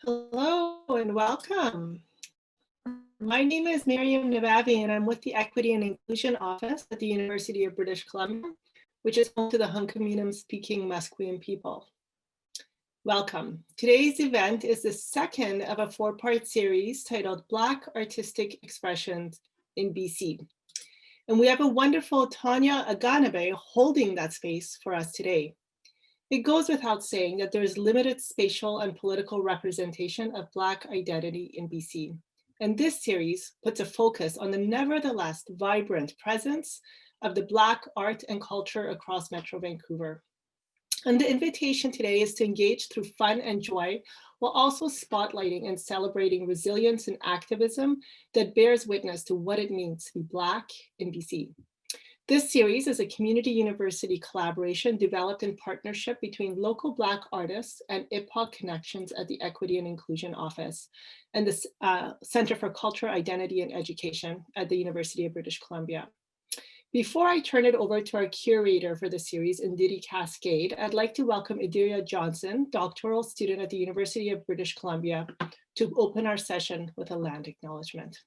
Hello and welcome. My name is Miriam Nabavi and I'm with the Equity and Inclusion Office at the University of British Columbia, which is home to the Hunkaminam speaking Musqueam people. Welcome. Today's event is the second of a four-part series titled Black Artistic Expressions in BC. And we have a wonderful Tonye Aganaba holding that space for us today. It goes without saying that there is limited spatial and political representation of Black identity in BC. And this series puts a focus on the nevertheless vibrant presence of the Black art and culture across Metro Vancouver. And the invitation today is to engage through fun and joy, while also spotlighting and celebrating resilience and activism that bears witness to what it means to be Black in BC. This series is a community university collaboration developed in partnership between local Black artists and IPOC connections at the Equity and Inclusion Office and the Center for Culture, Identity and Education at the University of British Columbia. Before I turn it over to our curator for the series, Ndidi Cascade, I'd like to welcome Adiria Johnson, doctoral student at the University of British Columbia, to open our session with a land acknowledgement.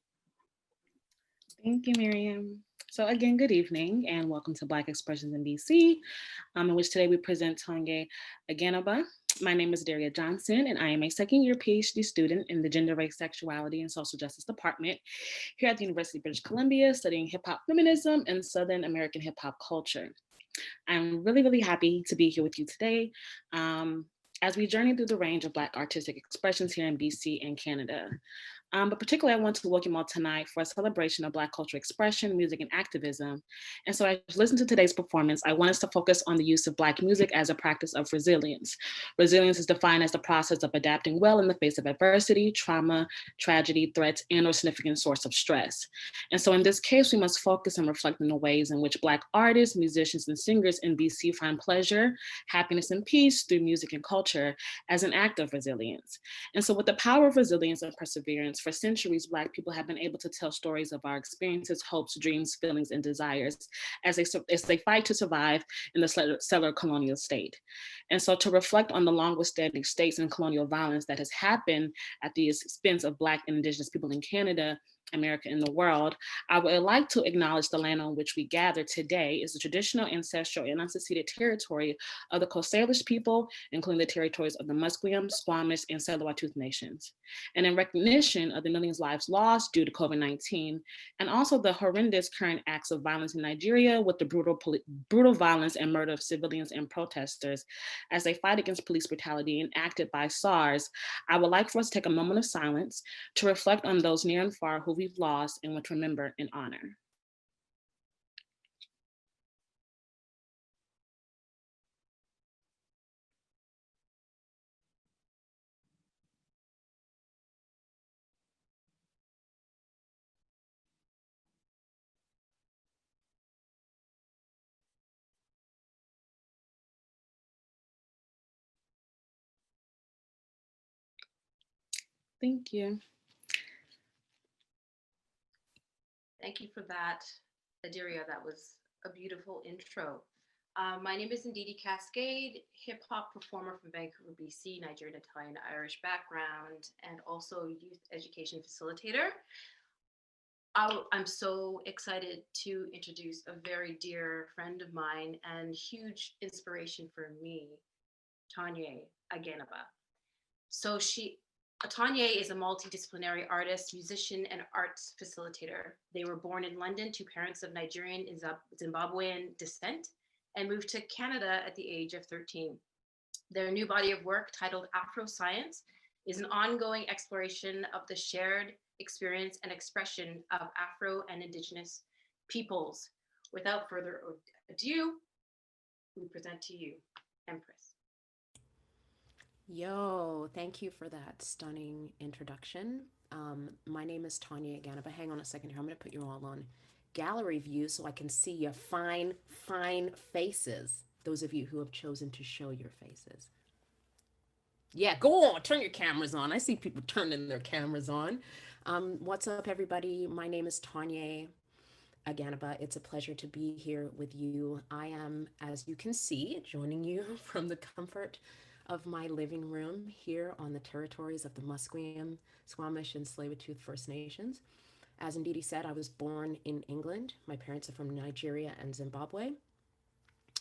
Thank you, Miriam. So again, good evening and welcome to Black Expressions in BC, in which today we present Tonye Aganaba. My name is Daria Johnson and I am a second year PhD student in the Gender, Race, Sexuality and Social Justice Department here at the University of British Columbia, studying hip hop feminism and Southern American hip hop culture. I'm really happy to be here with you today as we journey through the range of Black artistic expressions here in BC and Canada. But particularly, I want to welcome you all tonight for a celebration of Black cultural expression, music, and activism. And so as you listen to today's performance, I want us to focus on the use of Black music as a practice of resilience. Resilience is defined as the process of adapting well in the face of adversity, trauma, tragedy, threats, and or significant source of stress. And so in this case, we must focus and reflect on the ways in which Black artists, musicians, and singers in BC find pleasure, happiness, and peace through music and culture as an act of resilience. And so with the power of resilience and perseverance, for centuries, Black people have been able to tell stories of our experiences, hopes, dreams, feelings, and desires as they fight to survive in the settler colonial state. And so to reflect on the long withstanding states and colonial violence that has happened at the expense of Black and Indigenous people in Canada, America, and the world, I would like to acknowledge the land on which we gather today is the traditional, ancestral, and unceded territory of the Coast Salish people, including the territories of the Musqueam, Squamish, and Tsleil-Waututh Nations. And in recognition of the millions of lives lost due to COVID-19, and also the horrendous current acts of violence in Nigeria with the brutal violence and murder of civilians and protesters as they fight against police brutality enacted by SARS, I would like for us to take a moment of silence to reflect on those near and far who we've lost and to remember and honor. Thank you. Thank you for that, Adiria. That was a beautiful intro. My name is Ndidi Cascade, hip hop performer from Vancouver, BC, Nigerian, Italian, Irish background, and also youth education facilitator. I'm so excited to introduce a very dear friend of mine and huge inspiration for me, Tonye Aganaba. So Tonye is a multidisciplinary artist, musician, and arts facilitator. They were born in London to parents of Nigerian and Zimbabwean descent and moved to Canada at the age of 13. Their new body of work, titled AfroScience, is an ongoing exploration of the shared experience and expression of Afro and Indigenous peoples. Without further ado, we present to you, Empress. Yo, thank you for that stunning introduction. My name is Tonye Aganaba. Hang on a second here. I'm going to put you all on gallery view so I can see your fine faces. Those of you who have chosen to show your faces. Yeah, go on. Turn your cameras on. I see people turning their cameras on. What's up, everybody? My name is Tonye Aganaba. It's a pleasure to be here with you. I am, as you can see, joining you from the comfort of my living room here on the territories of the Musqueam, Squamish, and Tsleil-Waututh First Nations. As Ndidi said, I was born in England. My parents are from Nigeria and Zimbabwe,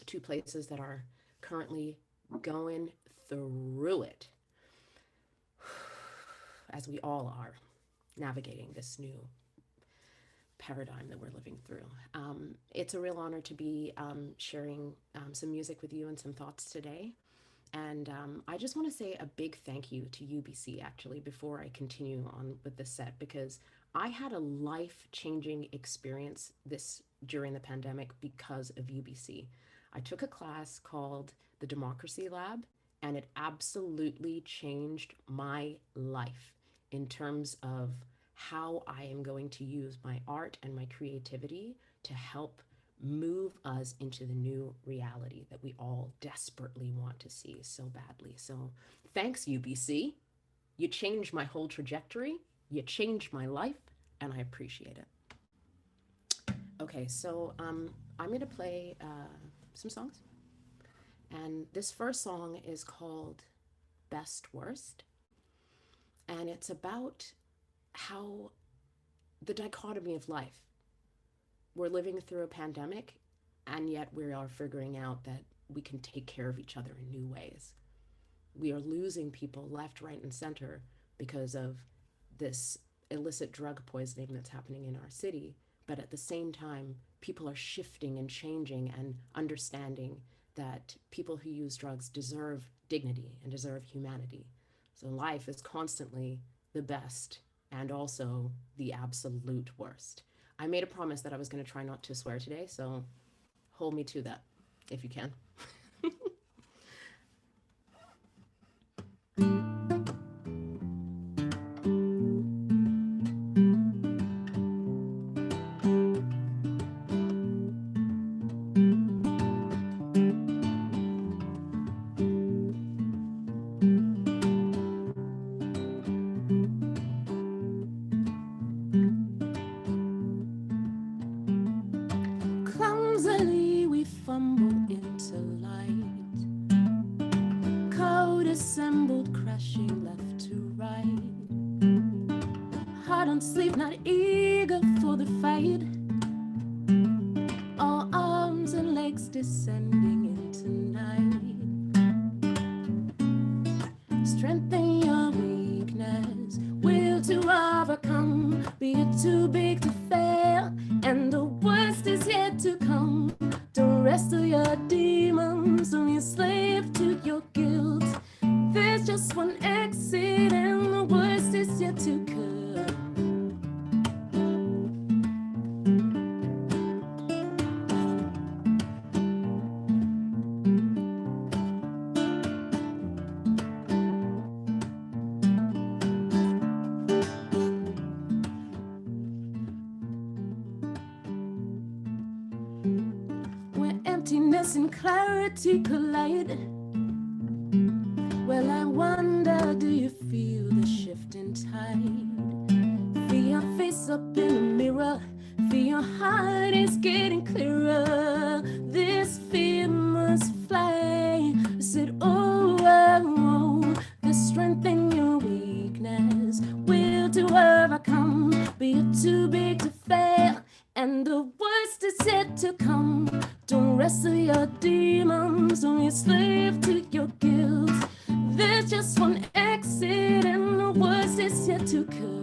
two places that are currently going through it, as we all are navigating this new paradigm that we're living through. It's a real honor to be sharing some music with you and some thoughts today. And I just want to say a big thank you to UBC, actually, before I continue on with the set, because I had a life-changing experience during the pandemic because of UBC. I took a class called the Democracy Lab, and it absolutely changed my life in terms of how I am going to use my art and my creativity to help move us into the new reality that we all desperately want to see so badly. So thanks, UBC. You changed my whole trajectory. You changed my life, and I appreciate it. Okay, so I'm going to play some songs. And this first song is called Best Worst. And it's about how the dichotomy of life. We're living through a pandemic, and yet we are figuring out that we can take care of each other in new ways. We are losing people left, right, and center because of this illicit drug poisoning that's happening in our city. But at the same time, people are shifting and changing and understanding that people who use drugs deserve dignity and deserve humanity. So life is constantly the best and also the absolute worst. I made a promise that I was going to try not to swear today, so hold me to that if you can. Clumsily we fumble into light, code assembled, crashing left to right, heart on sleep, not eager for the fight, all arms and legs descending into night. Strengthen your weakness, will to overcome, be it too big to fail, and the worst is yet to come. Don't wrestle your demons, don't be slave to your guilt. There's just one exit, and the worst is yet to come. Emptiness and clarity collide. Well, I wonder, do you feel the shift in tide? Feel your face up in the mirror, feel your heart is getting clearer. This fear must fly. I said, oh, oh, oh, the strength in your weakness, will to overcome, be it too big to fail, and the worst is yet to come. Don't wrestle your demons, don't be a slave to your guilt. There's just one exit, and the worst is yet to come.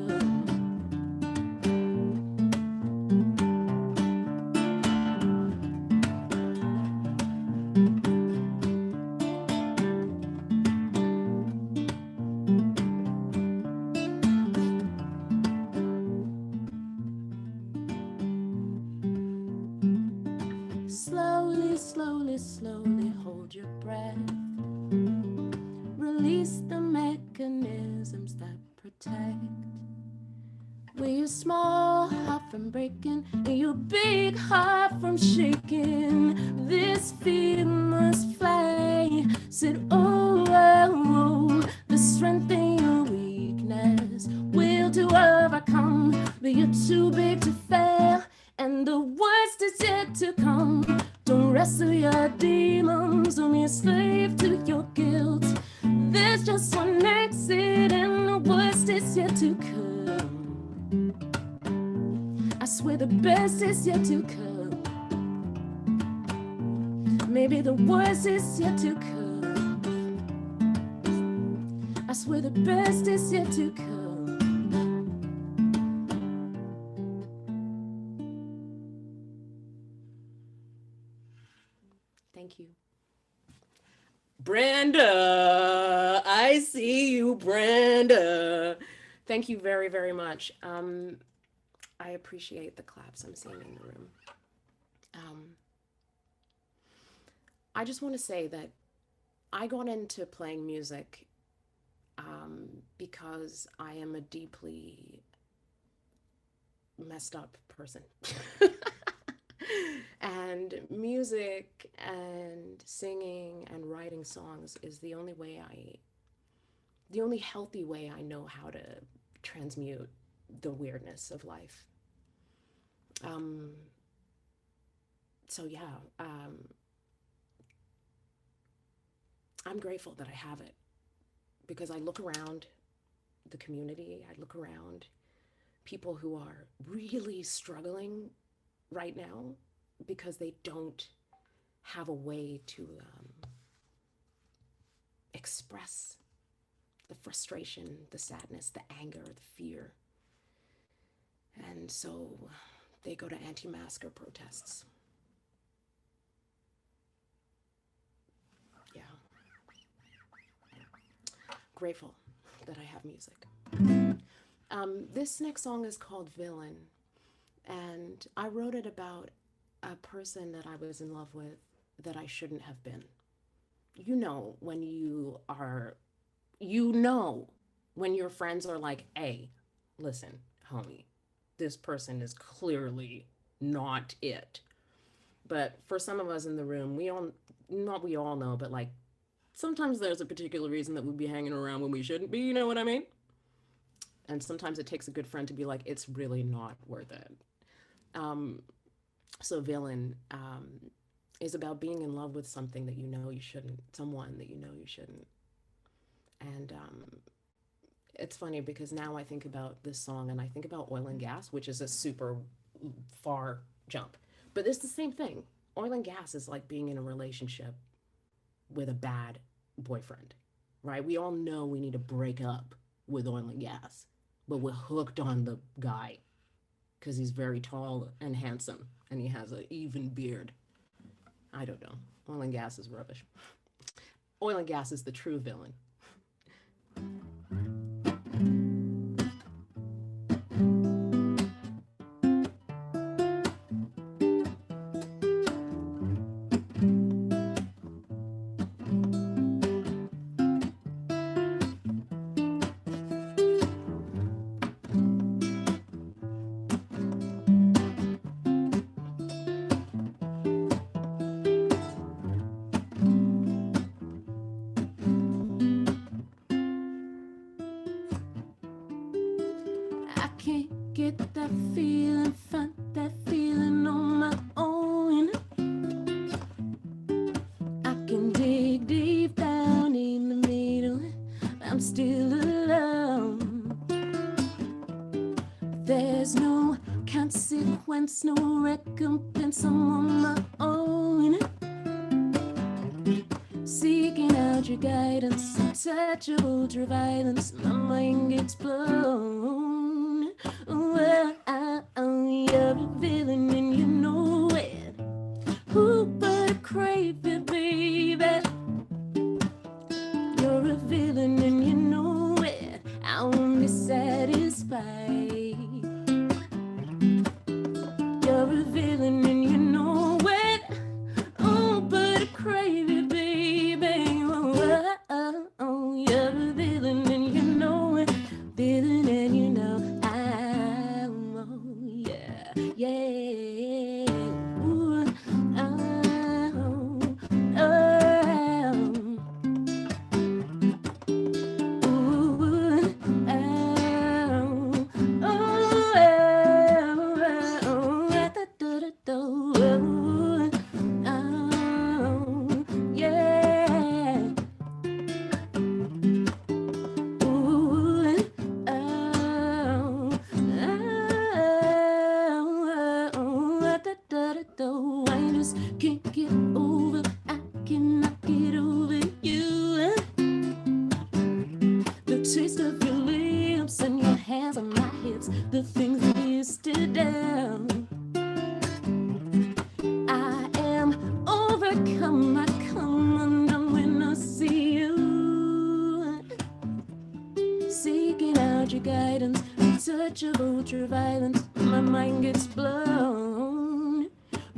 Slowly, slowly, slowly hold your breath. Release the mechanisms that protect. With your small heart from breaking and your big heart from shaking, this fear must fly. Said, oh, oh, oh, the strength in your weakness, will to overcome, but you're too big to fail, and the worst is yet to come. Don't wrestle your demons, don't be a slave to your guilt. There's just one exit and the worst is yet to come. I swear the best is yet to come. Maybe the worst is yet to come. I swear the best is yet to come. Thank you. Brenda, I see you, Brenda. Thank you very, very much. I appreciate the claps I'm seeing in the room. I just want to say that I got into playing music because I am a deeply messed up person. And music and singing and writing songs is the only healthy way I know how to transmute the weirdness of life. So yeah, I'm grateful that I have it, because I look around the community, I look around people who are really struggling right now because they don't have a way to express the frustration, the sadness, the anger, the fear. And so they go to anti-masker protests. Yeah. Grateful that I have music. This next song is called Villain, and I wrote it about a person that I was in love with that I shouldn't have been. You know when when your friends are like, hey, listen, homie, this person is clearly not it. But for some of us in the room, we all know, but like sometimes there's a particular reason that we'd be hanging around when we shouldn't be, you know what I mean? And sometimes it takes a good friend to be like, it's really not worth it. So Villain is about being in love with something that you know you shouldn't, someone that you know you shouldn't. And it's funny because now I think about this song and I think about oil and gas, which is a super far jump. But it's the same thing. Oil and gas is like being in a relationship with a bad boyfriend, right? We all know we need to break up with oil and gas, but we're hooked on the guy because he's very tall and handsome and he has an even beard. I don't know. Oil and gas is rubbish. Oil and gas is the true villain. No recompense, I'm on my own, seeking out your guidance, untouchable ultra-violence, my mind gets blown. Well, you're a villain and you know it. Who but crave it, baby? You're a villain and you know it. I won't be satisfied. You're a villain and you know it. Oh, but I crave it, baby. Oh, you're a villain and you know it. Villain and you know I'm, oh, yeah, yeah. Ooh, things I used to do. I am overcome, I come undone when I see you. Seeking out your guidance, a touch of ultra violence, my mind gets blown.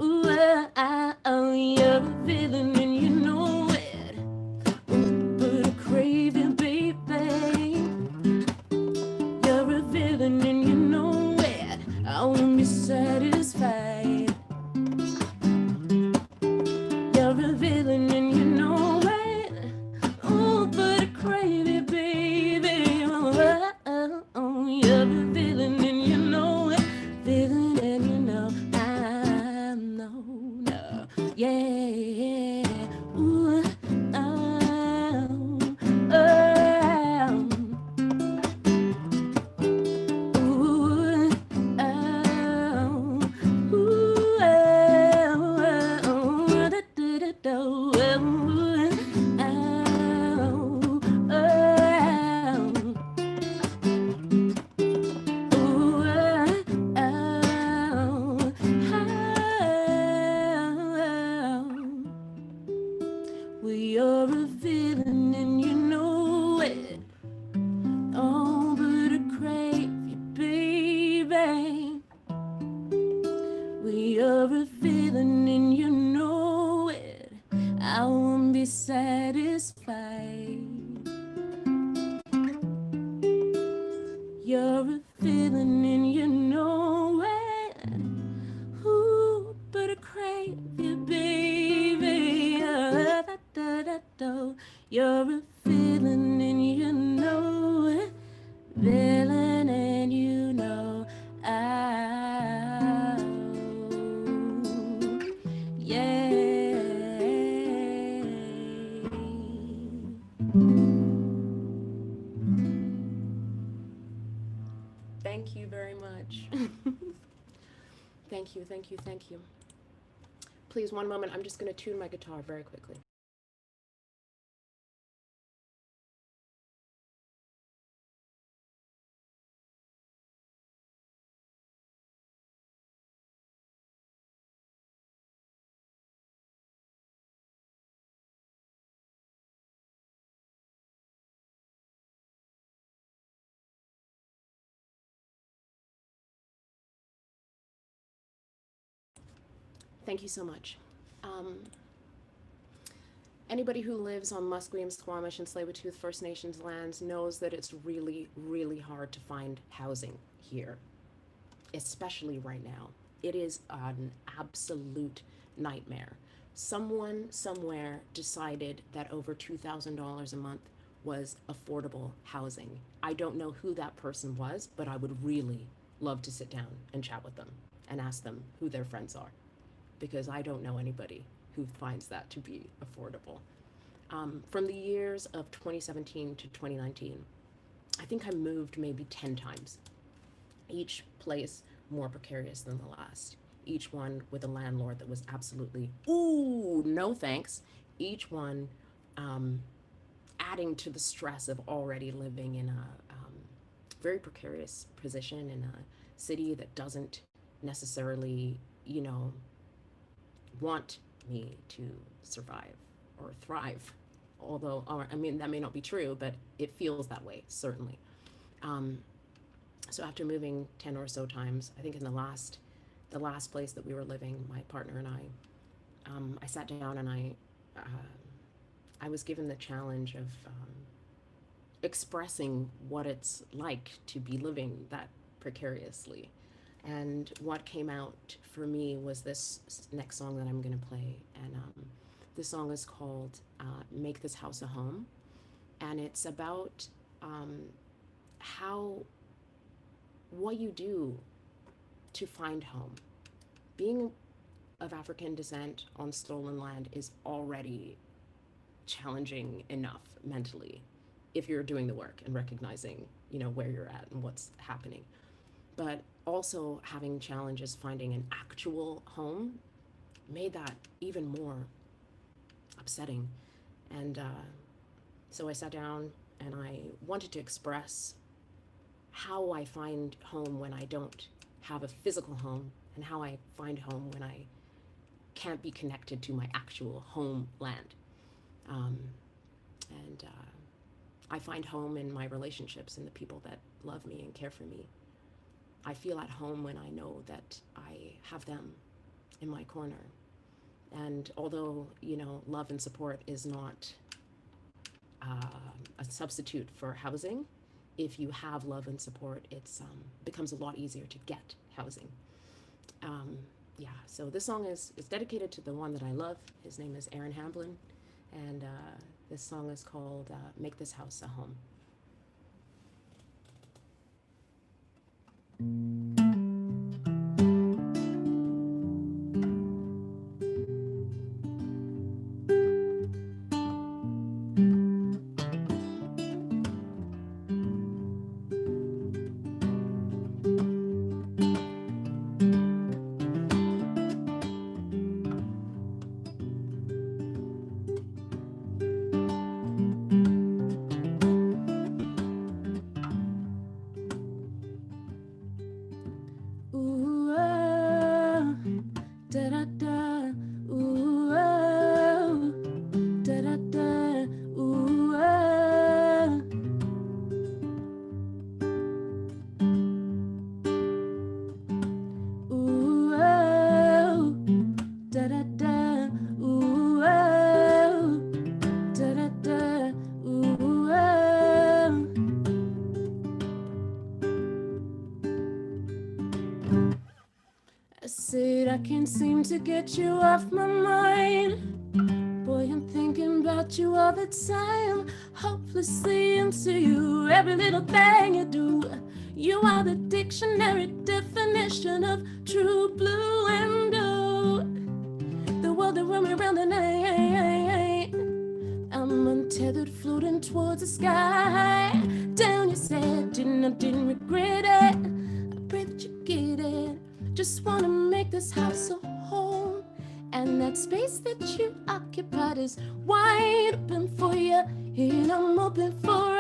Ooh, you're a villain and you know it. But I crave you, baby. You're a villain and you know it. I won't be satisfied. You're a villain and you know it. Oh, but I crave you, baby. You're a villain and you know it. Villain and you know I know, no, yeah. Ooh, oh, oh. We are a villain and you know it. Oh, but I crave you, baby. We are a villain and you know it. I won't be satisfied. You're a villain and you know it. Ooh, but I crave you, baby. You're a villain and you know it. Villain and you know I, yeah. Thank you very much. Thank you, thank you, thank you. Please, one moment. I'm just going to tune my guitar very quickly. Thank you so much. Anybody who lives on Musqueam, Squamish, and Tsleil-Waututh First Nations lands knows that it's really, really hard to find housing here, especially right now. It is an absolute nightmare. Someone somewhere decided that over $2,000 a month was affordable housing. I don't know who that person was, but I would really love to sit down and chat with them and ask them who their friends are, because I don't know anybody who finds that to be affordable. From the years of 2017 to 2019, I think I moved maybe 10 times. Each place more precarious than the last. Each one with a landlord that was absolutely, ooh, no thanks. Each one adding to the stress of already living in a very precarious position in a city that doesn't necessarily, you know, want me to survive or thrive. Although, I mean, that may not be true, but it feels that way, certainly. So after moving 10 or so times, I think in the last place that we were living, my partner and I sat down and I was given the challenge of expressing what it's like to be living that precariously. And what came out for me was this next song that I'm going to play. And this song is called Make This House a Home. And it's about what you do to find home. Being of African descent on stolen land is already challenging enough mentally if you're doing the work and recognizing, you know, where you're at and what's happening. But also having challenges finding an actual home made that even more upsetting. And so I sat down and I wanted to express how I find home when I don't have a physical home, and how I find home when I can't be connected to my actual homeland. And I find home in my relationships and the people that love me and care for me. I feel at home when I know that I have them in my corner. And although, you know, love and support is not a substitute for housing, if you have love and support, it's becomes a lot easier to get housing. Yeah, so this song is dedicated to the one that I love. His name is Aaron Hamblin, and this song is called Make This House a Home. Ooh, oh, da da da. Ooh, oh, da da da. Ooh, oh. Ooh, oh, da da da. Ooh, oh, da da da. Ooh, oh. I said I can't seem to get you off my mind. Boy, I'm thinking about you all the time. Hopelessly into you, every little thing you do. You are the dictionary definition of true blue and blue. The world around me around the night. I'm untethered, floating towards the sky. Down you said, didn't regret it. I pray that you get it. Just wanna make this house a home, and that space that you occupied is wide open for you, and I'm open for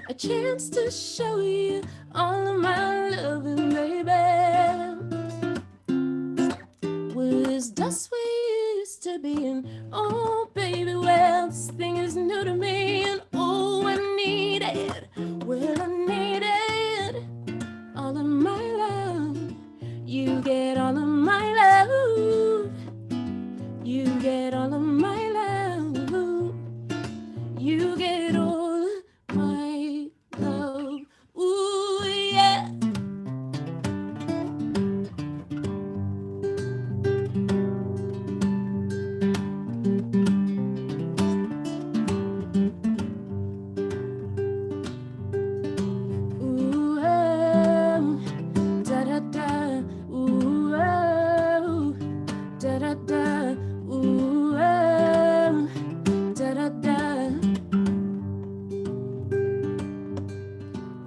a chance to show you all of my loving, baby. Was dust we used to be, and oh baby, well this thing is new to me, and oh I need it, well I need it, all of my love. You get all of my love. You get all of my love. You get all of my love. Ooh, yeah. Ooh, oh, da da da. Ooh, oh, da da da. Ooh, oh, da da da.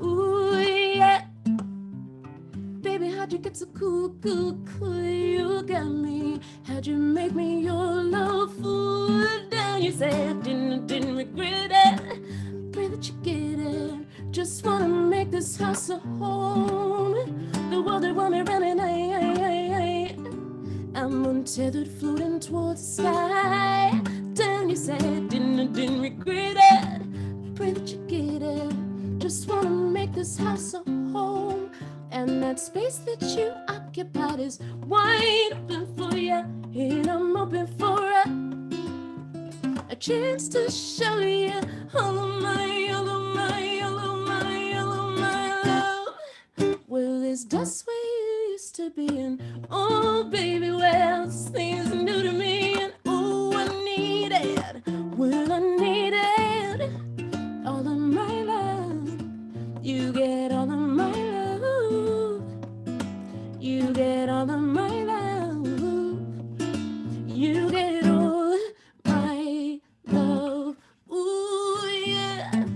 Ooh, yeah. Baby, how'd you get so cool, cool, cool? You got me. How'd you make me your love fool? Down you said, didn't regret it. Pray that you get it. Just wanna make this house a home. The world around me running, I'm untethered, floating towards the sky. Down you said, didn't regret it. Pray that you get it. Just wanna make this house a home, and that space that you occupied is wide open for you, and I'm open for a chance to show you all of my, all of my, all of my, all of my love. Well, there's dust where you used to be, and oh baby, well this thing is new to me, and oh I need it, well I need it, all of my love. You get all of my love. You get all of my love. You get all my love. Ooh, yeah.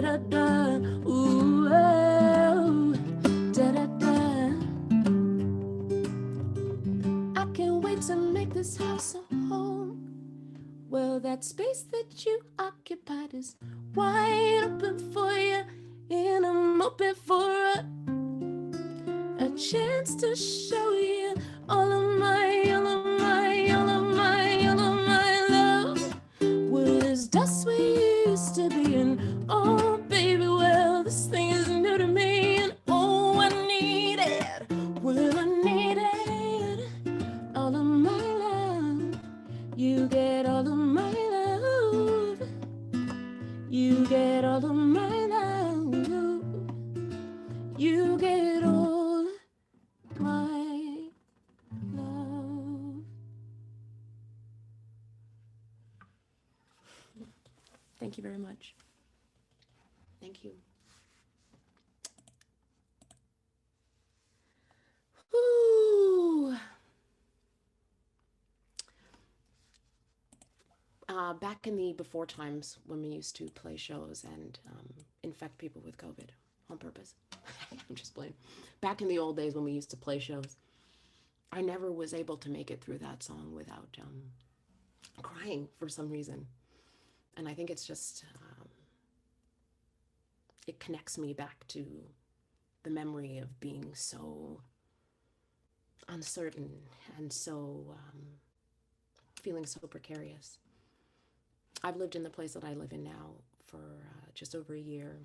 da da da, ooh, oh, da da da. I can't wait to make this house a home. Well, that space that you occupied is wide open for you, and I'm open for a chance to show you all of my, all of my, all of my, all of my love. Was dust we used to be, and oh baby, well, this thing is new to me, and oh, I need it. Well, I needed all of my love. You get all of my love. You get all of my love. You get all my love. Thank you very much. Thank you. Whew. Back in the before times when we used to play shows and infect people with COVID on purpose. I'm just playing. Back in the old days when we used to play shows, I never was able to make it through that song without crying for some reason. And I think it's just, it connects me back to the memory of being so uncertain and so feeling so precarious. I've lived in the place that I live in now for just over a year,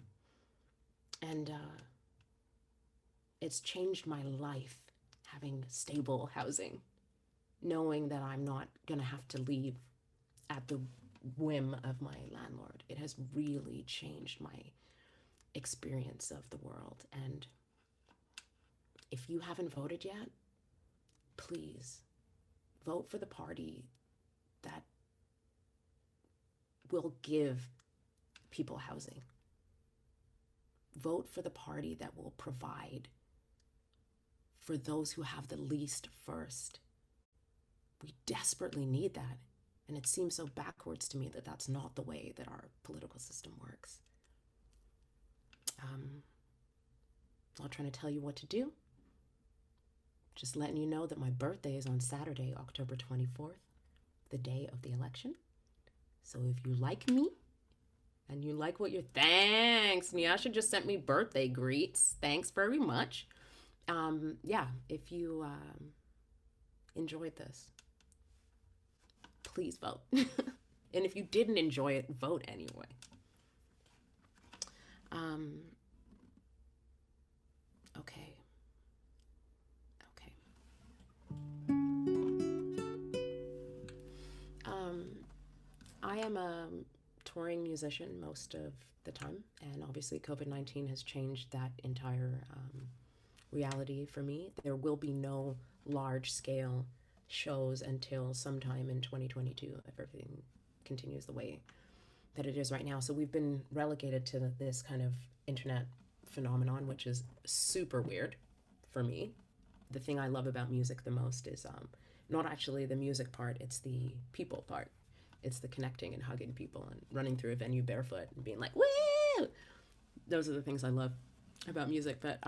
and it's changed my life having stable housing, knowing that I'm not gonna have to leave at the whim of my landlord. It has really changed my experience of the world. And if you haven't voted yet, please vote for the party that will give people housing. Vote for the party that will provide for those who have the least first. We desperately need that. And it seems so backwards to me that that's not the way that our political system works. I'm not trying to tell you what to do. Just letting you know that my birthday is on Saturday, October 24th, the day of the election. So if you like me and you like what you're, thanks. Nyasha just sent me birthday greets. Thanks very much. Yeah, if you enjoyed this, please vote. And if you didn't enjoy it, vote anyway. Okay. I am a touring musician most of the time, and obviously COVID-19 has changed that entire reality for me. There will be no large-scale shows until sometime in 2022 if everything continues the way that it is right now. So we've been relegated to this kind of internet phenomenon, which is super weird for me. The thing I love about music the most is not actually the music part, it's the people part. It's the connecting and hugging people and running through a venue barefoot and being like, woo! Those are the things I love about music. But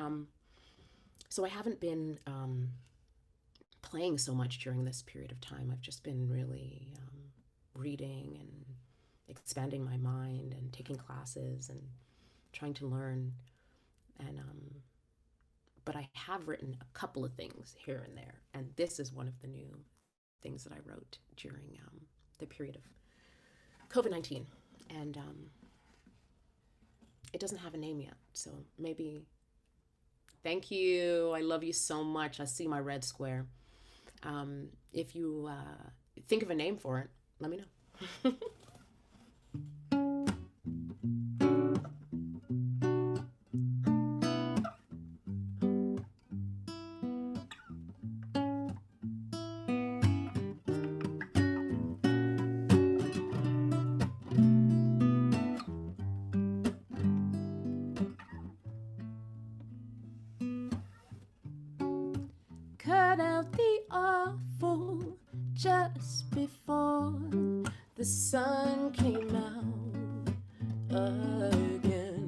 so I haven't been playing so much during this period of time. I've just been really reading and expanding my mind and taking classes and trying to learn. And but I have written a couple of things here and there, and this is one of the new things that I wrote during the period of COVID-19. And it doesn't have a name yet, so maybe. Thank you. I love you so much. I see my red square. If you think of a name for it, let me know. Cut out the awful just before the sun came out again.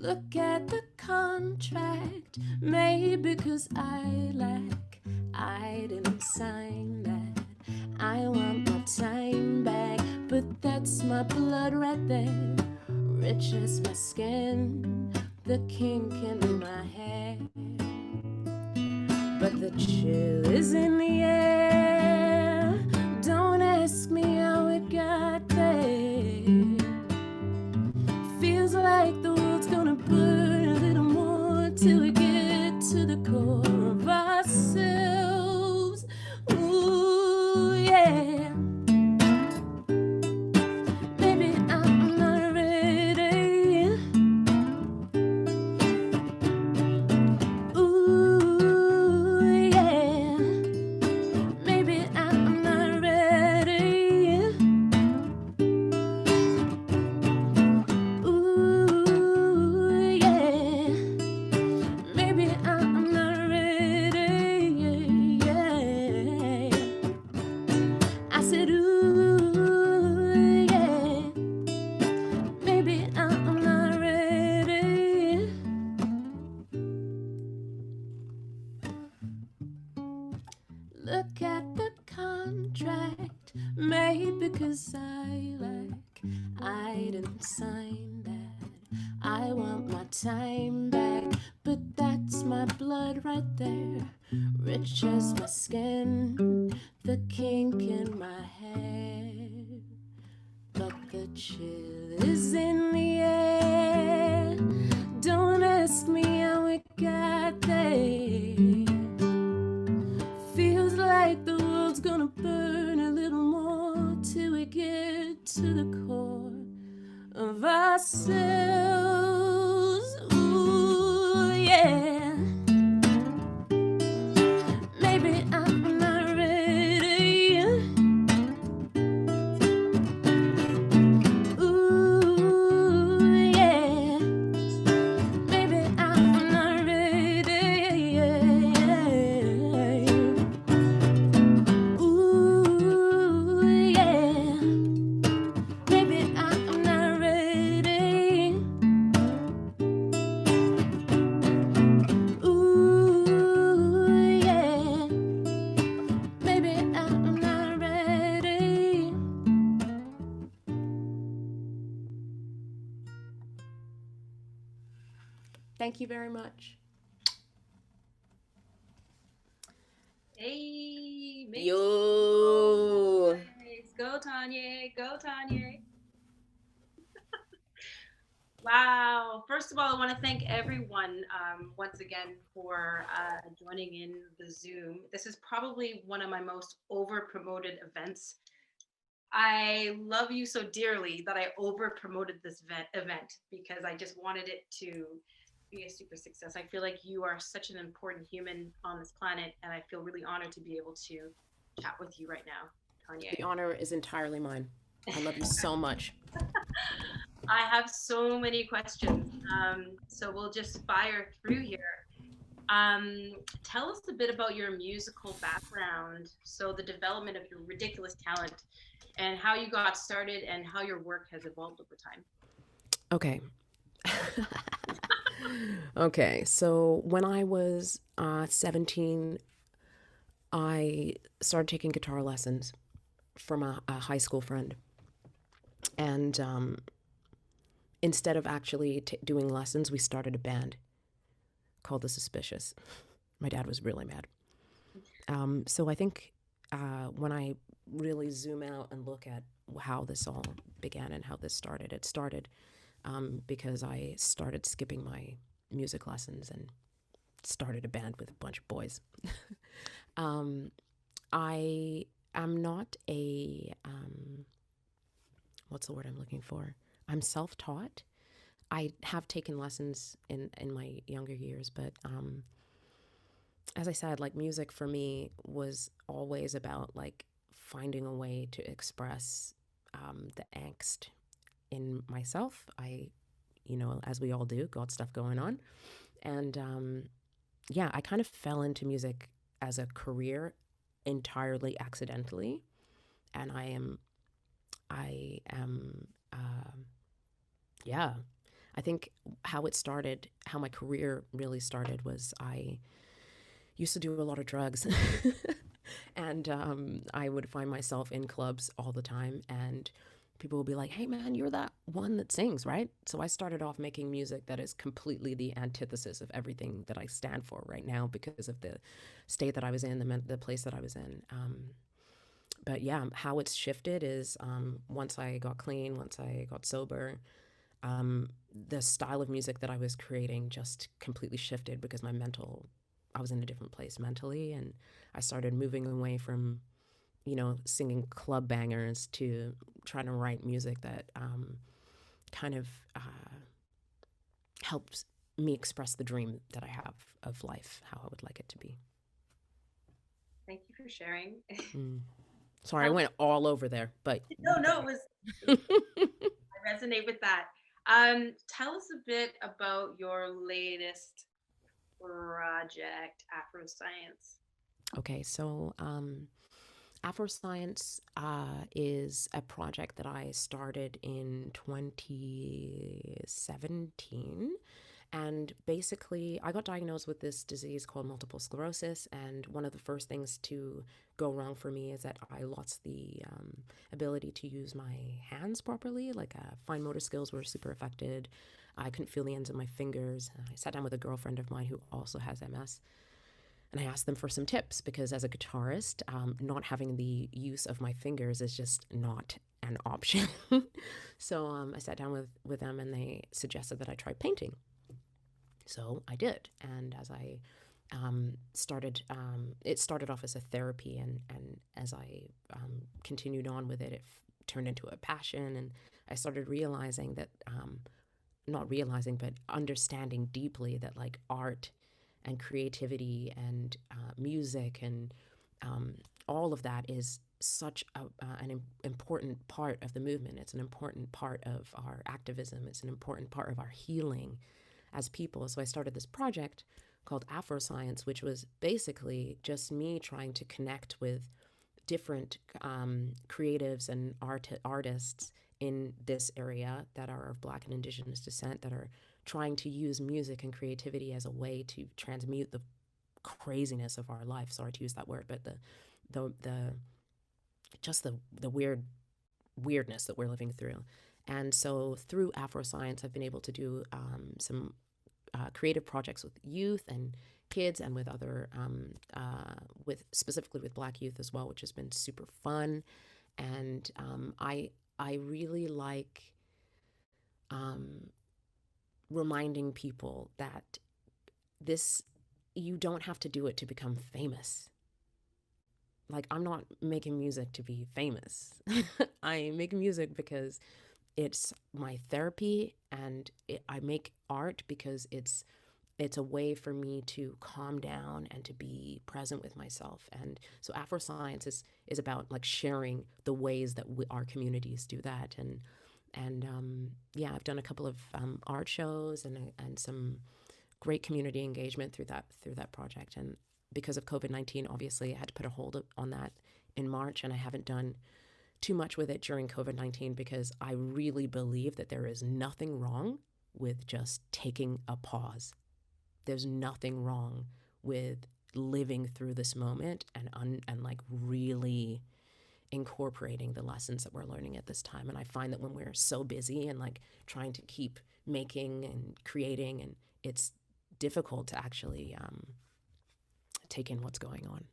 Look at the contract made because I didn't sign that. I want my time back, but that's my blood right there. Rich as my skin, the kink in my hair. But the chill is in the air. Don't ask me how it got there. Feels like the world's gonna burn a little more till we get to the core of ourselves. Ooh, yeah. Maybe I'm not ready. Ooh, yeah. Maybe I'm not ready. Ooh, yeah. Maybe I'm not ready. Yeah. I said, ooh, yeah. Maybe I'm not ready. Look at the contract made because I didn't sign that. I want my time back, but that's my blood right there. Rich as my skin, the kink in my hair. But the chill is in the air. Don't ask me how it got there. Feels like the world's gonna burn a little more till we get to the core of ourselves. Ooh, yeah. Maybe I'm not ready. Ooh, yeah. Maybe I'm not ready. Ooh, yeah. Maybe I'm not ready. Ooh, yeah. Maybe I'm not ready. Thank you very much. Hey, make Yo. noise. Go Tonye, go Tonye. Wow. First of all, I want to thank everyone once again for joining in the Zoom. This is probably one of my most over-promoted events. I love you so dearly that I over-promoted this event because I just wanted it to be a super success. I feel like you are such an important human on this planet, and I feel really honored to be able to chat with you right now, Tonye. The honor is entirely mine. I love you so much. I have so many questions, so we'll just fire through here. Tell us a bit about your musical background, so the development of your ridiculous talent, and how you got started and how your work has evolved over time. Okay. Okay, so when I was 17, I started taking guitar lessons from a high school friend. And instead of actually doing lessons, we started a band called The Suspicious. My dad was really mad. So I think when I really zoom out and look at how this all began and how this started, it started because I started skipping my music lessons and started a band with a bunch of boys. I am not a, what's the word I'm looking for? I'm self-taught. I have taken lessons in my younger years, but as I said, like music for me was always about like finding a way to express the angst in myself. As we all do, got stuff going on. And yeah, I kind of fell into music as a career entirely accidentally. And I am, yeah, I think how it started, how my career really started was I used to do a lot of drugs. And I would find myself in clubs all the time, and people would be like, hey man, you're that one that sings, right? So I started off making music that is completely the antithesis of everything that I stand for right now because of the state that I was in, the place that I was in. But yeah, how it's shifted is once I got clean, once I got sober, the style of music that I was creating just completely shifted because I was in a different place mentally, and I started moving away from, singing club bangers to trying to write music that kind of helps me express the dream that I have of life, how I would like it to be. Thank you for sharing. Sorry, I went all over there, but No, I resonate with that. Tell us a bit about your latest project, AfroScience. Okay, so AfroScience is a project that I started in 2017. And basically, I got diagnosed with this disease called multiple sclerosis. And one of the first things to go wrong for me is that I lost the ability to use my hands properly. Like fine motor skills were super affected. I couldn't feel the ends of my fingers. I sat down with a girlfriend of mine who also has MS. And I asked them for some tips because as a guitarist, not having the use of my fingers is just not an option. So I sat down with them and they suggested that I try painting. So I did. And as I started, it started off as a therapy. And as I continued on with it, it turned into a passion. And I started realizing that, not realizing, but understanding deeply that like art and creativity and music and all of that is such an important part of the movement. It's an important part of our activism. It's an important part of our healing as people. So I started this project called AfroScience, which was basically just me trying to connect with different creatives and artists in this area that are of Black and Indigenous descent, that are trying to use music and creativity as a way to transmute the craziness of our life. Sorry to use that word, but the weirdness that we're living through. And so through AfroScience, I've been able to do some creative projects with youth and kids, and with other, specifically with Black youth as well, which has been super fun. And I really like reminding people that you don't have to do it to become famous. Like, I'm not making music to be famous. I make music because it's my therapy, and I make art because it's a way for me to calm down and to be present with myself. And so AfroScience is about like sharing the ways that our communities do that. And yeah, I've done a couple of art shows and some great community engagement through that project. And because of COVID-19, obviously I had to put a hold on that in March, and I haven't done too much with it during COVID-19 because I really believe that there is nothing wrong with just taking a pause. There's nothing wrong with living through this moment and like really incorporating the lessons that we're learning at this time. And I find that when we're so busy and like trying to keep making and creating, and it's difficult to actually take in what's going on.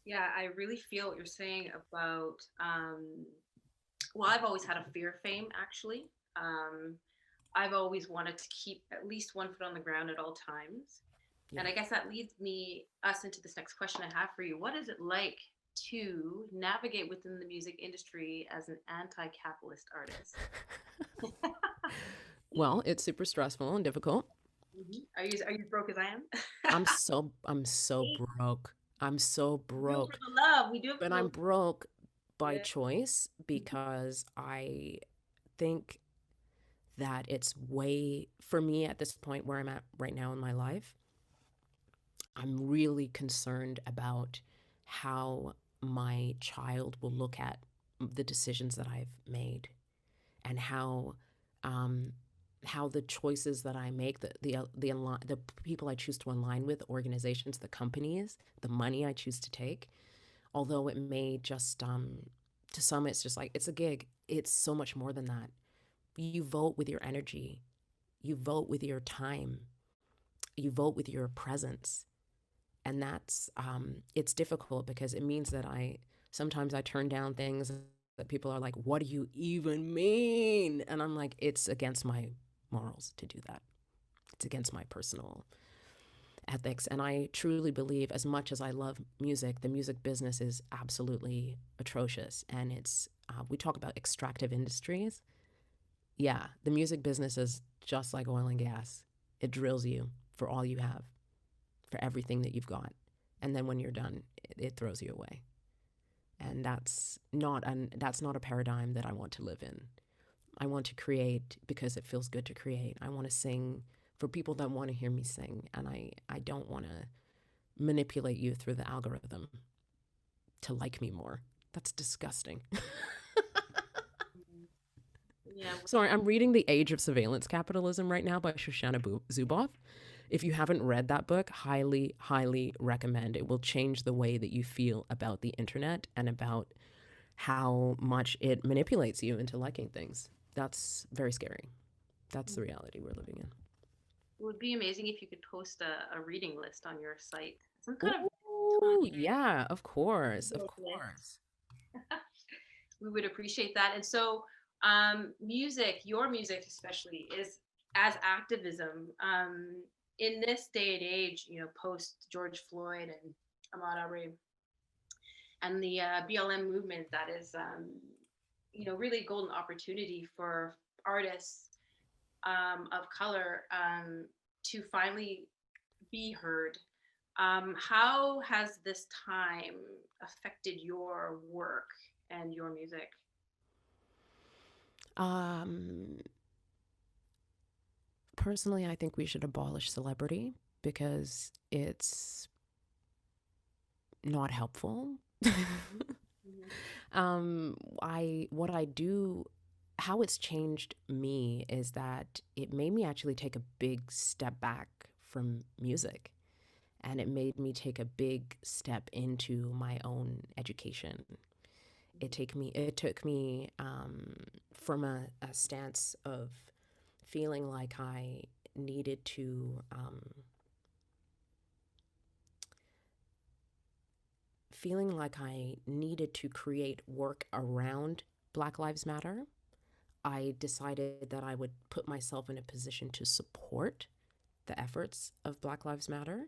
Yeah, I really feel what you're saying about, well, I've always had a fear of fame, actually. I've always wanted to keep at least one foot on the ground at all times. Yeah. And I guess that leads us into this next question I have for you. What is it like to navigate within the music industry as an anti-capitalist artist? Well, it's super stressful and difficult. Mm-hmm. Are you broke as I am? I'm so broke. I'm so broke. We do it for the love. We do it for but I'm broke by choice, because I think that it's for me at this point where I'm at right now in my life, I'm really concerned about how my child will look at the decisions that I've made, and how how the choices that I make, the people I choose to align with, organizations, the companies, the money I choose to take, although it may just, to some, it's just like, it's a gig. It's so much more than that. You vote with your energy. You vote with your time. You vote with your presence. And that's, it's difficult because it means that sometimes I turn down things that people are like, what do you even mean? And I'm like, it's against my morals to do that. It's against my personal ethics. And I truly believe, as much as I love music, the music business is absolutely atrocious. And it's, we talk about extractive industries. Yeah, the music business is just like oil and gas. It drills you for all you have, for everything that you've got. And then when you're done, it throws you away. And that's not a paradigm that I want to live in. I want to create because it feels good to create. I want to sing for people that want to hear me sing. And I don't want to manipulate you through the algorithm to like me more. That's disgusting. Yeah. Sorry, I'm reading The Age of Surveillance Capitalism right now by Shoshana Zuboff. If you haven't read that book, highly, highly recommend. It will change the way that you feel about the internet and about how much it manipulates you into liking things. That's very scary. That's the reality we're living in. It would be amazing if you could post a reading list on your site. Some kind of Oh, yeah, of course, of list. course. We would appreciate that. And so, music, your music especially, is as activism. In this day and age, post George Floyd and Ahmaud Arbery, and the BLM movement, that is, really a golden opportunity for artists of color to finally be heard. How has this time affected your work and your music? Personally, I think we should abolish celebrity because it's not helpful. How it's changed me is that it made me actually take a big step back from music, and it made me take a big step into my own education. It took me from a stance of feeling like I needed to create work around Black Lives Matter. I decided that I would put myself in a position to support the efforts of Black Lives Matter.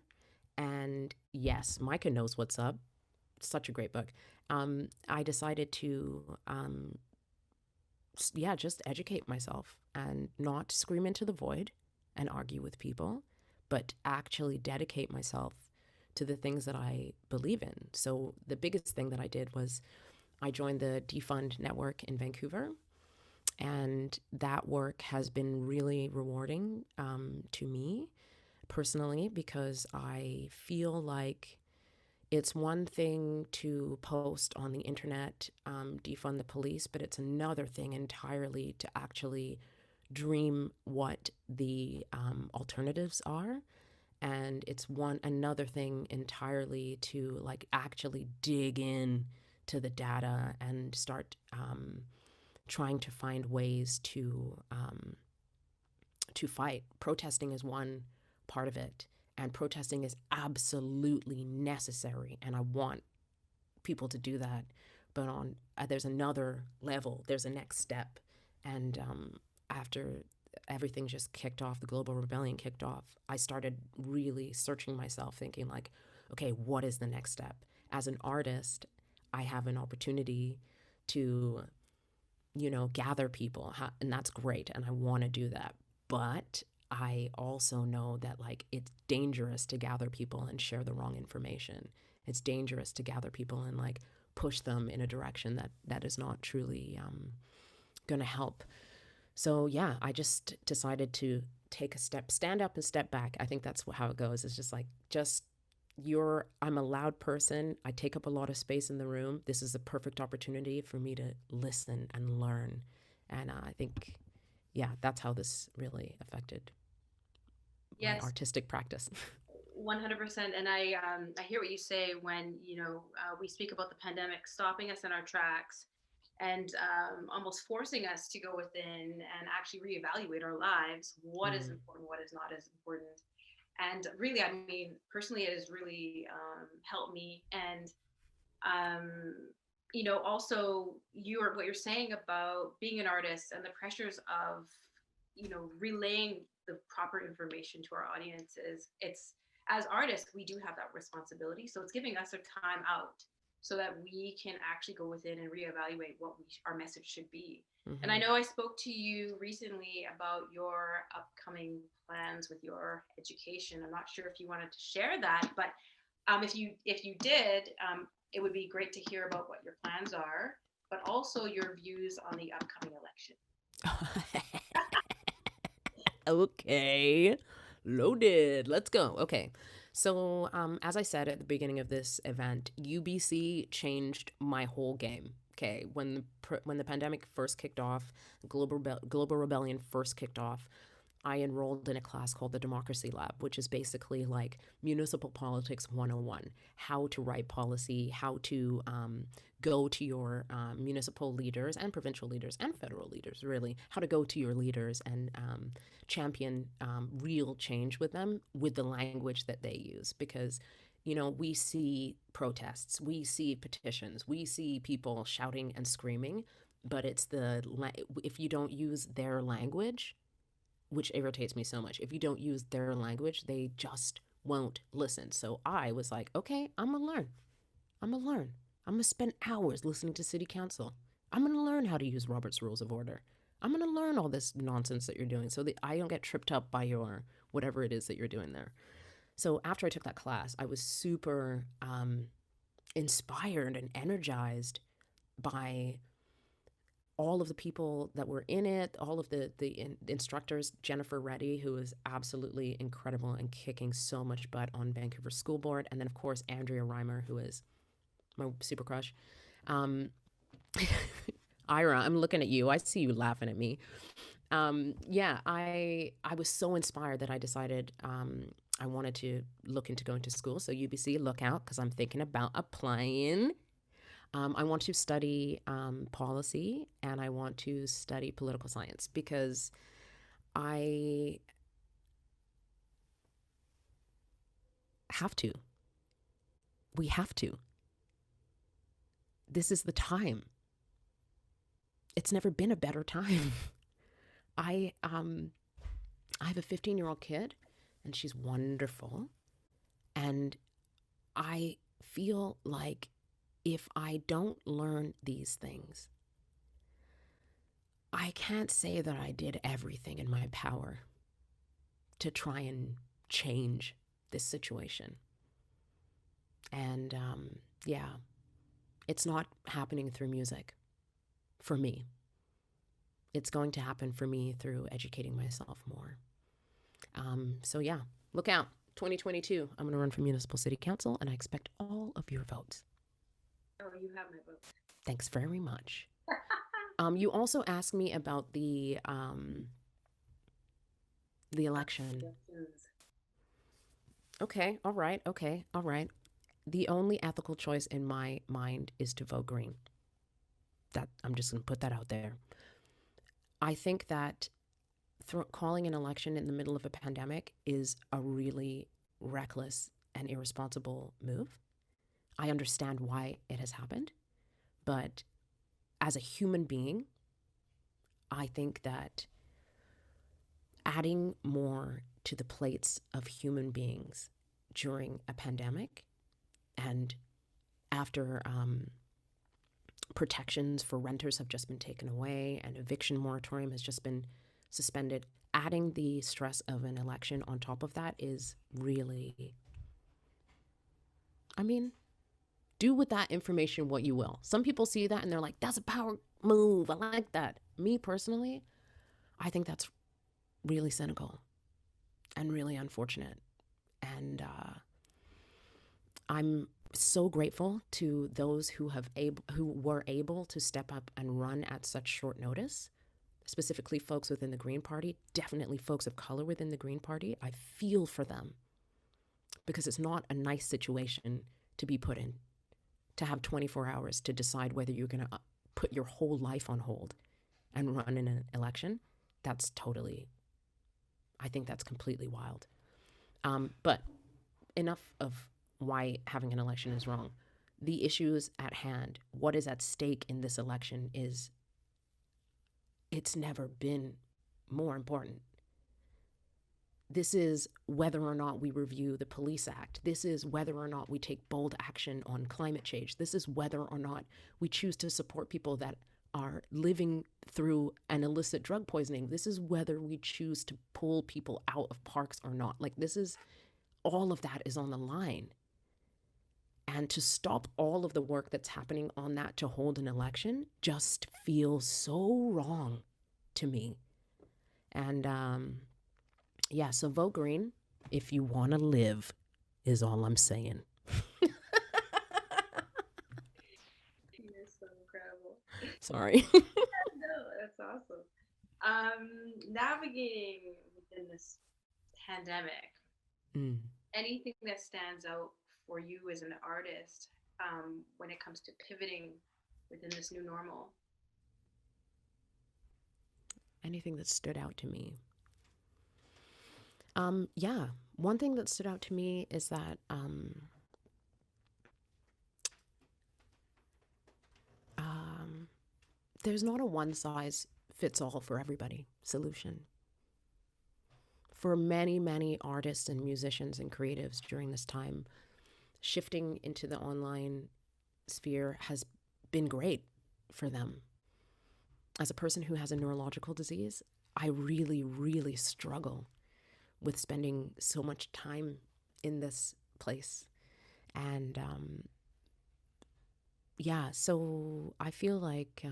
And yes, Micah knows what's up. Such a great book. I decided to, just educate myself and not scream into the void and argue with people, but actually dedicate myself to the things that I believe in. So the biggest thing that I did was I joined the Defund Network in Vancouver, and that work has been really rewarding to me personally, because I feel like it's one thing to post on the internet, defund the police, but it's another thing entirely to actually dream what the alternatives are. And it's another thing entirely to actually dig in to the data and start trying to find ways to fight. Protesting is one part of it, and protesting is absolutely necessary, and I want people to do that. But there's another level, there's a next step, and after everything just kicked off, the global rebellion kicked off, I started really searching myself, thinking okay, what is the next step? As an artist, I have an opportunity to gather people, and that's great, and I want to do that. But I also know that it's dangerous to gather people and share the wrong information. It's dangerous to gather people and push them in a direction that is not truly going to help. So yeah, I just decided to take a step, stand up and step back. I think that's how it goes. It's just I'm a loud person. I take up a lot of space in the room. This is a perfect opportunity for me to listen and learn. And I think, yeah, that's how this really affected my Yes, artistic practice. 100%. And I hear what you say when, we speak about the pandemic stopping us in our tracks and almost forcing us to go within and actually reevaluate our lives. What is important, what is not as important. And really, I mean, personally, it has really helped me. And also what you're saying about being an artist and the pressures of, relaying the proper information to our audiences. It's, as artists, we do have that responsibility. So it's giving us a time out so that we can actually go within and reevaluate what our message should be. And I know I spoke to you recently about your upcoming plans with your education. I'm not sure if you wanted to share that, but if you did, it would be great to hear about what your plans are, but also your views on the upcoming election. Okay, loaded. Let's go. Okay. So, as I said at the beginning of this event, UBC changed my whole game. Okay, when the pandemic first kicked off, global rebellion first kicked off, I enrolled in a class called the Democracy Lab, which is basically like municipal politics 101, how to write policy, how to go to your municipal leaders and provincial leaders and federal leaders, really, how to go to your leaders and champion real change with them with the language that they use. Because, we see protests, we see petitions, we see people shouting and screaming, but it's if you don't use their language, which irritates me so much. If you don't use their language, they just won't listen. So I was like, okay, I'm gonna learn. I'm gonna spend hours listening to city council. I'm gonna learn how to use Robert's Rules of Order. I'm gonna learn all this nonsense that you're doing so that I don't get tripped up by your whatever it is that you're doing there. So after I took that class, I was super inspired and energized by all of the people that were in it, all of the instructors, Jennifer Reddy, who is absolutely incredible and kicking so much butt on Vancouver School Board. And then, of course, Andrea Reimer, who is my super crush. Ira, I'm looking at you. I see you laughing at me. Yeah, I was so inspired that I decided I wanted to look into going to school. So UBC, look out, because I'm thinking about applying. I want to study policy, and I want to study political science because I have to. We have to. This is the time. It's never been a better time. I have a 15-year-old kid, and she's wonderful. And I feel like if I don't learn these things, I can't say that I did everything in my power to try and change this situation. And yeah, it's not happening through music for me. It's going to happen for me through educating myself more. So yeah, look out. 2022, I'm going to run for municipal city council, and I expect all of your votes. Oh, you have my vote. Thanks very much. You also asked me about the election. Okay, all right. The only ethical choice in my mind is to vote green. That I'm just going to put that out there. I think that calling an election in the middle of a pandemic is a really reckless and irresponsible move. I understand why it has happened, but as a human being, I think that adding more to the plates of human beings during a pandemic and after protections for renters have just been taken away and eviction moratorium has just been suspended, adding the stress of an election on top of that is really, I mean, do with that information what you will. Some people see that and they're like, that's a power move. I like that. Me personally, I think that's really cynical and really unfortunate. And I'm so grateful to those who were able to step up and run at such short notice. specifically folks within the Green Party, definitely folks of color within the Green Party. I feel for them because it's not a nice situation to be put in, to have 24 hours to decide whether you're going to put your whole life on hold and run in an election. That's totally, I think that's completely wild. But enough of why having an election is wrong. The issues at hand, what is at stake in this election is, it's never been more important. This is whether or not we review the Police Act. This is whether or not we take bold action on climate change. This is whether or not we choose to support people that are living through an illicit drug poisoning. This is whether we choose to pull people out of parks or not. Like, this is, all of that is on the line. And to stop all of the work that's happening on that to hold an election just feels so wrong to me. And yeah, so vote green if you want to live, is all I'm saying. You're so incredible. Sorry. No, that's awesome. Navigating within this pandemic, anything that stands out for you as an artist when it comes to pivoting within this new normal? Anything that stood out to me? Yeah, one thing that stood out to me is that there's not a one size fits all for everybody solution. For many, many artists and musicians and creatives during this time, shifting into the online sphere has been great for them. As a person who has a neurological disease, I really, really struggle with spending so much time in this place. And yeah, so I feel like,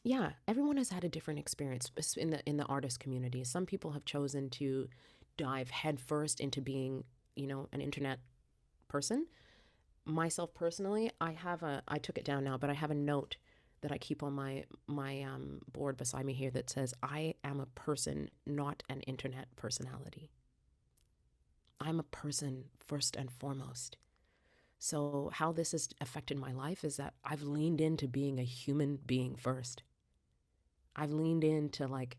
yeah, everyone has had a different experience in the artist community. Some people have chosen to dive headfirst into being, you know, an internet person. Myself personally, I took it down now, but I have a note that I keep on my board beside me here that says, I am a person, not an internet personality. I'm a person first and foremost. So how this has affected my life is that I've leaned into being a human being first. I've leaned into like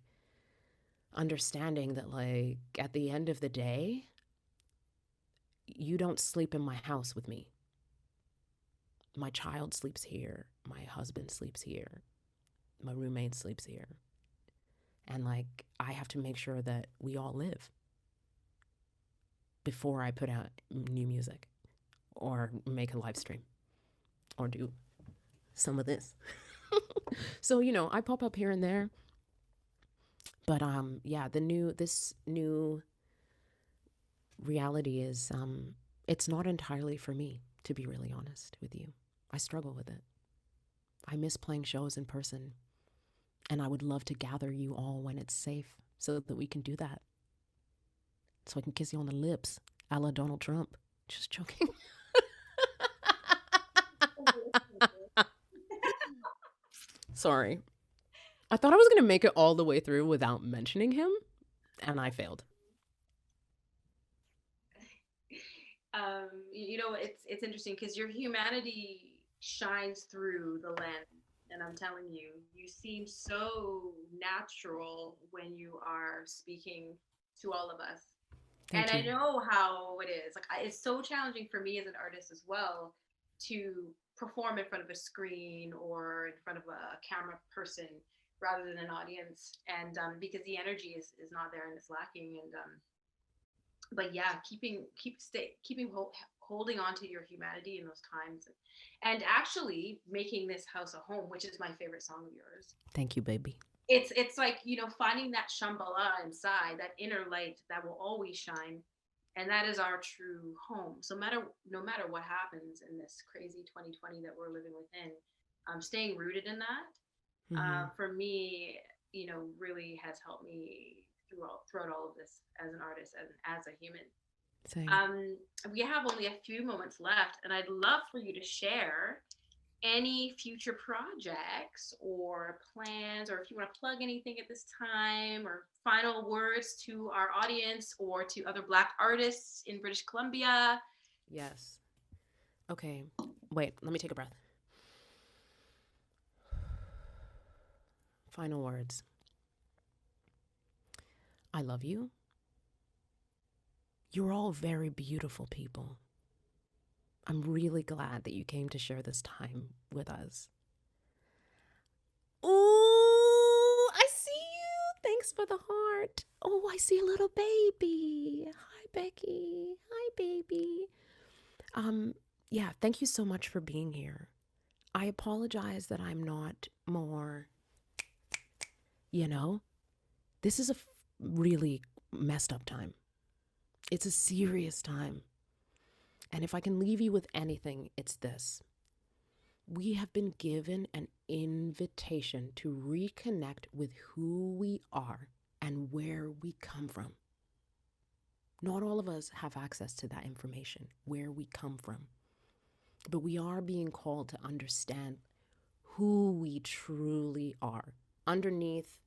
understanding that, like, at the end of the day, you don't sleep in my house with me. My child sleeps here. My husband sleeps here. My roommate sleeps here. And like, I have to make sure that we all live before I put out new music or make a live stream or do some of this. So, you know, I pop up here and there. But yeah, this new reality is it's not entirely for me, to be really honest with you. I struggle with it. I miss playing shows in person, and I would love to gather you all when it's safe so that we can do that. So I can kiss you on the lips, a la Donald Trump. Just joking. Sorry. I thought I was going to make it all the way through without mentioning him, and I failed. You know, it's interesting because your humanity shines through the lens, and I'm telling you, you seem so natural when you are speaking to all of us. Thank And you. I know how it is. Like, it's so challenging for me as an artist as well to perform in front of a screen or in front of a camera person rather than an audience, and because the energy is not there and it's lacking. And but yeah, holding on to your humanity in those times, and actually making this house a home, which is my favorite song of yours. Thank you, baby. It's like, you know, finding that Shambhala inside, that inner light that will always shine, and that is our true home. So no matter what happens in this crazy 2020 that we're living within, staying rooted in that, for me, you know, really has helped me throughout all of this as an artist and as a human. Same. We have only a few moments left, and I'd love for you to share any future projects or plans, or if you want to plug anything at this time, or final words to our audience or to other Black artists in British Columbia. Yes. Okay. Wait, let me take a breath. Final words. I love you. You're all very beautiful people. I'm really glad that you came to share this time with us. Oh, I see you. Thanks for the heart. Oh, I see a little baby. Hi, Becky. Hi, baby. Yeah, thank you so much for being here. I apologize that I'm not more, this is a really messed up time. It's a serious time. And if I can leave you with anything, it's this. We have been given an invitation to reconnect with who we are and where we come from. Not all of us have access to that information, where we come from. But we are being called to understand who we truly are underneath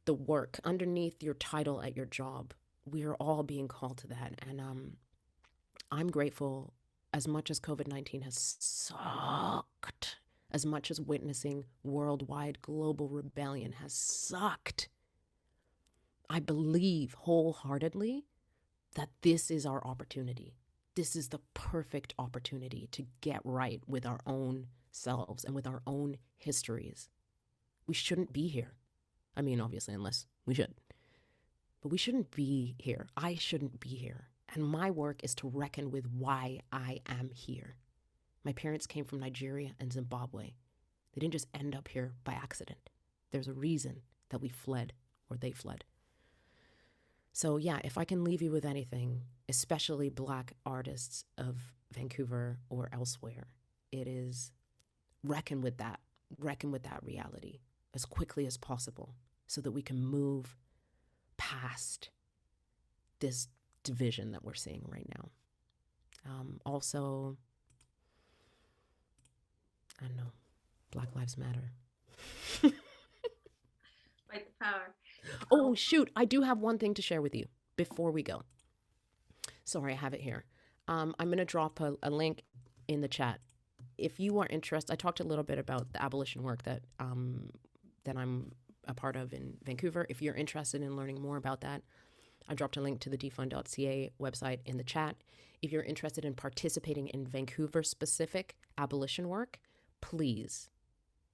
the work, underneath your title at your job. We are all being called to that. And I'm grateful. As much as COVID-19 has sucked, as much as witnessing worldwide global rebellion has sucked, I believe wholeheartedly that this is our opportunity. This is the perfect opportunity to get right with our own selves and with our own histories. We shouldn't be here. I mean, obviously, unless we should. But we shouldn't be here. I shouldn't be here. And my work is to reckon with why I am here. My parents came from Nigeria and Zimbabwe. They didn't just end up here by accident. There's a reason that we fled, or they fled. So yeah, if I can leave you with anything, especially Black artists of Vancouver or elsewhere, it is reckon with that reality as quickly as possible so that we can move past this division that we're seeing right now. Also, I don't know, Black Lives Matter. Fight the power. Oh, shoot. I do have one thing to share with you before we go. Sorry, I have it here. I'm going to drop a link in the chat. If you are interested, I talked a little bit about the abolition work that I'm a part of in Vancouver. If you're interested in learning more about that, I dropped a link to the defund.ca website in the chat. If you're interested in participating in Vancouver-specific abolition work, please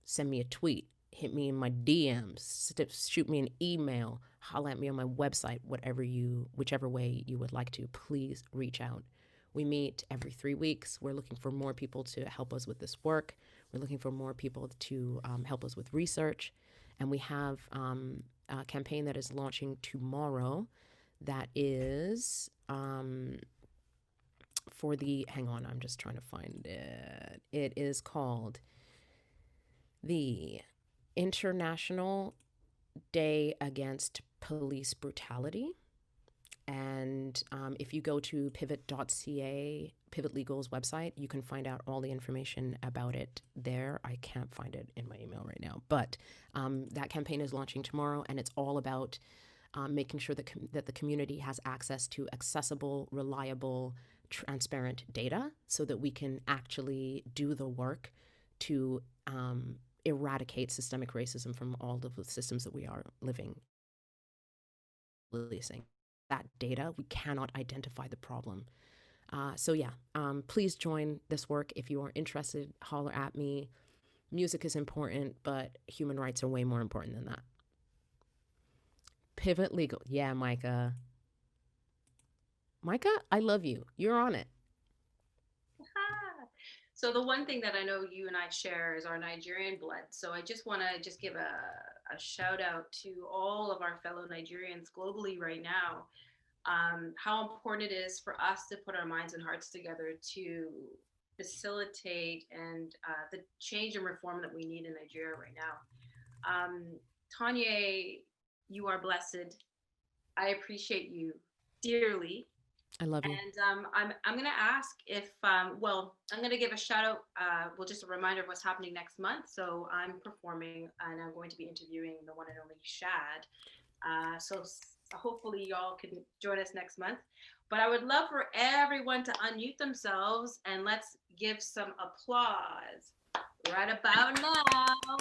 send me a tweet, hit me in my DMs, shoot me an email, holla at me on my website, whichever way you would like to. Please reach out. We meet every 3 weeks. We're looking for more people to help us with this work. We're looking for more people to help us with research. And we have a campaign that is launching tomorrow that is for the, hang on, I'm just trying to find it. It is called the International Day Against Police Brutality. And if you go to pivot.ca, Pivot Legal's website, you can find out all the information about it there. I can't find it in my email right now, but that campaign is launching tomorrow, and it's all about making sure that the community has access to accessible, reliable, transparent data so that we can actually do the work to eradicate systemic racism from all of the systems that we are living. That data, we cannot identify the problem. So yeah, please join this work. If you are interested, holler at me. Music is important, but human rights are way more important than that. Pivot Legal. Yeah, Micah. Micah, I love you. You're on it. So the one thing that I know you and I share is our Nigerian blood. So I just want to give a shout out to all of our fellow Nigerians globally right now. How important it is for us to put our minds and hearts together to facilitate and the change and reform that we need in Nigeria right now. Tonye, you are blessed. I appreciate you dearly. I love you. And I'm going to ask if, well, I'm going to give a shout out, well, just a reminder of what's happening next month. So I'm performing and I'm going to be interviewing the one and only Shad. Hopefully y'all can join us next month. But I would love for everyone to unmute themselves and let's give some applause right about now.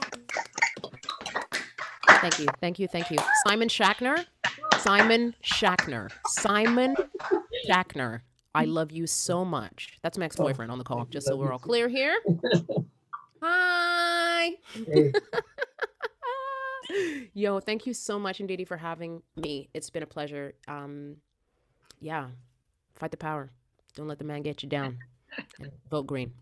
Thank you. Thank you. Thank you. Simon Shackner. Simon Shackner. Simon Shackner. I love you so much. That's my ex-boyfriend on the call, just so we're all clear here. Hi. Hey. Yo, thank you so much, Ndidi, for having me. It's been a pleasure. Yeah, fight the power. Don't let the man get you down. And vote green.